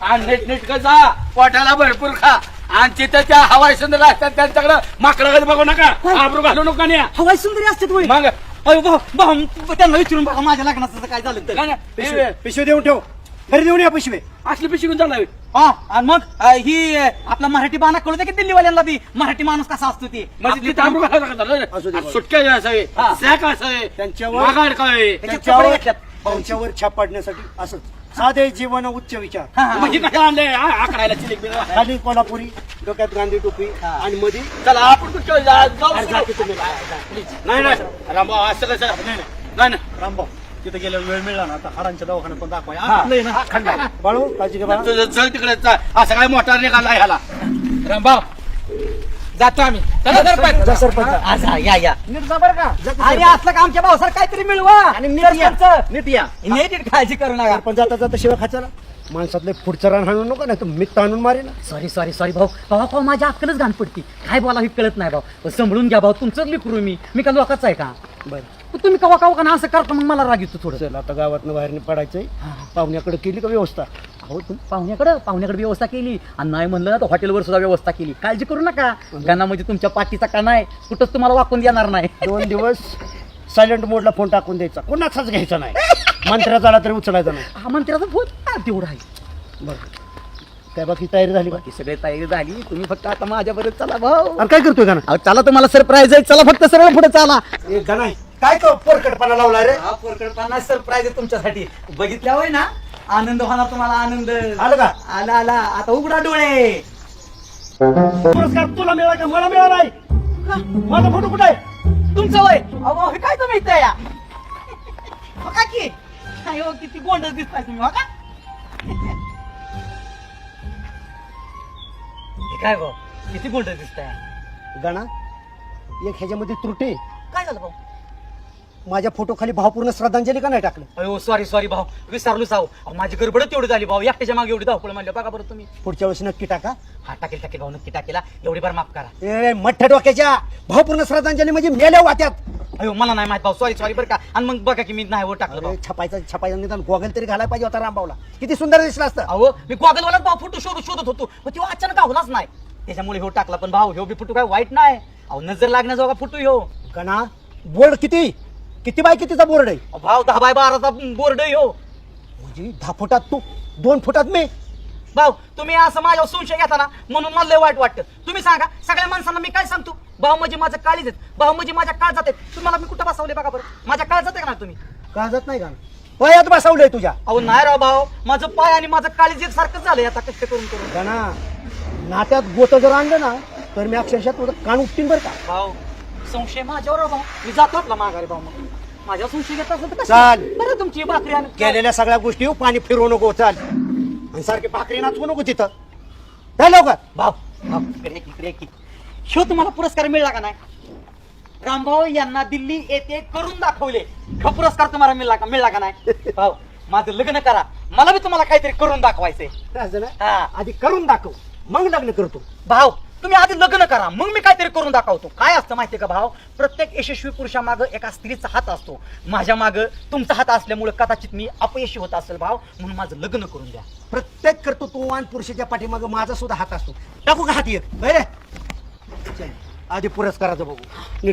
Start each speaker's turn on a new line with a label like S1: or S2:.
S1: आणि नीट जा पोटाला भरपूर खा आणि तिथं त्या हवाई सुंदर असतात त्यांच्याकडे माकडाकडे बघू नका आबरू घालू नका नाही
S2: हवाई सुंदरी असते तुम्ही
S1: मग
S2: अयो भाऊ त्यांना विचारून बघा माझ्या लग्नाचं काय झालं तर.
S1: नाही, नाही.
S3: पिशवी देऊन ठेव घरी देऊन या पिशवी.
S1: असली पिशवी घेऊन चालला
S2: हा आणि मग ही आपला मराठी बाणा कळू दे की दिल्लीवाल्यांना बी मराठी माणूस कसा असतो ते
S1: म्हणजे तिथं आबरू
S3: असू दे.
S1: घालू सुटके असावे
S2: हा.
S1: सॅक असावे
S3: त्यांच्यावर-
S1: मागाड काय
S3: त्यांच्यावर छाप पाडण्यासाठी असं साधे जीवन उच्च विचार.
S1: म्हणजे कशा आणले आकडायला चिलिक बिलिक.
S3: खाली कोल्हापुरी डोक्यात गांधी टोपी आणि मध्ये
S1: चला आपण कुठं जाऊ
S3: अर्धा किती
S1: नाही नाही रामभाऊ असं कसं नाही नाही
S3: रामभाऊ तिथे गेल्यावर वेळ मिळाला ना आता हाडांच्या दवाखान्यात पण दाखवाय
S1: हा.
S3: आपलं आहे ना खंडा बाळू काळजी घे बाळा.
S1: तुझं चल तिकडे असं काय मोठा निघाला ह्याला रामभाऊ जातो आम्ही चला सरपंच.
S3: जा सरपंच.
S2: आज हा, या
S1: नीट जा बरं का
S2: आणि असलं का आमच्या भाऊसार काहीतरी मिळवा आणि
S3: नीट या
S2: नीट काळजी करू नका
S3: सरपंच जाता जाता शिवाय खाचाला माणसातले पुढचं रान हाणू नको नाही तर मित आणून मारेन.
S2: सॉरी भाऊ माझ्या अक्कलच घाण पडती काय बोला हे कळत नाही भाऊ सांभाळून घ्या भाऊ तुमचंच लिकरू मी का लोकांच आहे का
S3: बरं
S2: तुम्ही कवा कवा का असं करता मग मला राग येतो थोडं
S3: चल आता गावातनं बाहेर पडायचंय. पाहुण्याकडे केली का व्यवस्था?
S2: हो तुम्ही पाहुण्याकडे व्यवस्था केली आणि नाही म्हणलं ना तर हॉटेलवर सुद्धा व्यवस्था केली काळजी करू नका गाणं म्हणजे तुमच्या पाठीचा काना आहे कुठंच तुम्हाला वाकून देणार नाही
S3: 2 दिवस सायलेंट मोडला फोन टाकून द्यायचा कोणाचाच घ्यायचा नाही. मंत्र्याचा आला तरी उचलायचा नाही.
S2: हा मंत्र्याचा फोन तेवढा आहे
S3: बरं काय बाकी तयारी झाली का?
S2: बाकी सगळी तयारी झाली तुम्ही फक्त आता माझ्याबरोबर चला भाऊ
S3: अरे काय करतोय का ना?
S2: अहो, चला तुम्हाला सरप्राईज आहे चला फक्त सरळ पुढे चला
S3: एक गाणं आहे. काय पोरकटपणा लावला रे?
S2: हा पोरकडपणा सरप्राईज आहे तुमच्यासाठी बघितल्या होय ना आनंद होणार तुम्हाला आनंद
S3: आलं का?
S2: आला आता उघडा डोळे
S3: पुरस्कार तुला मिळाला का मला मिळाला नाही? माझा फोटो कुठे आहे?
S2: तुमचं वय अहो हे काय तुम्ही इथं या हो का की अयो किती गोंडच दिसताय तुम्ही हो का हे काय भाऊ किती गोंडच दिसताय
S3: गाणा एक ह्याच्यामध्ये त्रुटी आहे.
S2: काय झालं भाऊ
S3: माझ्या फोटो खाली भावपूर्ण श्रद्धांजली का नाही टाकलं?
S2: अयो सॉरी भाऊ विसरलो साव माझी गडबडच तेवढी झाली भाऊ एकट्याच्या मागे एवढी धावपळ म्हणलं बघा बरं तुम्ही
S3: पुढच्या वेळेस नक्की टाका.
S2: हा टाकेल भाऊ नक्की टाकेला एवढी बार माफ करा
S3: ए मठ्ठ डोक्याच्या भावपूर्ण श्रद्धांजली म्हणजे मेल्या वाट्यात.
S2: अयो मला नाही माहित भाऊ सॉरी बरं का आणि मग बघा की मी नाही वर टाकलं भाऊ
S3: अरे छपायचा निदान गोगल तरी घालायला पाहिजे होता रामभाऊला. किती सुंदर दिसला असतं.
S2: अहो मी गॉगलवालाच भाऊ फोटो शोधत होतो पण तो अचानक गावलाच नाही त्याच्यामुळे हो टाकला पण भाऊ ह्यो बी फोटो काय वाईट नाही अहो नजर लागण्याजोगा फोटो ह्यो
S3: गाणा बोर्ड किती बाय कितीचा बोर्ड आहे?
S2: अहो, भाऊ 10 बाय 12चा बोर्ड ह्यो
S3: म्हणजे 10 फुटात तू 2 फुटात मी.
S2: भाऊ तुम्ही असं माझ्यावर संशय घेता ना म्हणून मला लय वाईट वाटतं तुम्ही सांगा सगळ्या माणसांना मी काय सांगतो भाऊ म्हणजे माझं काळीज आहेत भाऊ म्हणजे माझ्या काळजात आहेत तुम्हाला मी कुठं बसवले बघा बरं माझ्या काळजात आहे का ना तुम्ही
S3: काळजात नाही गाणं पायात बसवलंय तुझ्या.
S2: अहो नाही राव भाऊ माझं पाय आणि माझं काळीज एक सारखंच झालंय आता कष्ट करून
S3: गाणा नात्यात गोत जर आणलं ना तर मी अक्षरशः तुझं कान उपटीन बरं का.
S2: भाऊ संशय माझ्यावर आहे भाऊ मी जातो आपला माघारी भाऊ मग माझ्या संशय घेत असेल तर कसं?
S3: चाल.
S2: बरं तुमची भाकरी आणि
S3: केलेल्या सगळ्या गोष्टी पाणी फिरवू नको चाल आणि सारखी भाकरी नाचवू नको तिथं. काय लवकर
S2: भाऊ इकडे शो तुम्हाला पुरस्कार मिळला का नाही रामभाऊ यांना दिल्ली येथे करून दाखवले हा पुरस्कार तुम्हाला मिळला का नाही भाऊ माझं लग्न करा मला बी तुम्हाला काहीतरी करून दाखवायचंय
S3: असं ना?
S2: हा
S3: आधी करून दाखव मग लग्न करतो.
S2: भाऊ तुम्ही आधी लग्न करा मग मी काहीतरी करून दाखवतो काय असतं माहितीये का भाऊ प्रत्येक यशस्वी पुरुषामागं एका स्त्रीचा हात असतो माझ्या मागं तुमचा हात असल्यामुळे कदाचित मी अपयशी होत असेल भाऊ म्हणून माझं लग्न करून द्या
S3: प्रत्येक कर्तृत्ववान पुरुषाच्या पाठीमागं माझा सुद्धा हात असतो. टाकू का हात एक बरे चल आधी पुरस्काराचं बघू नीट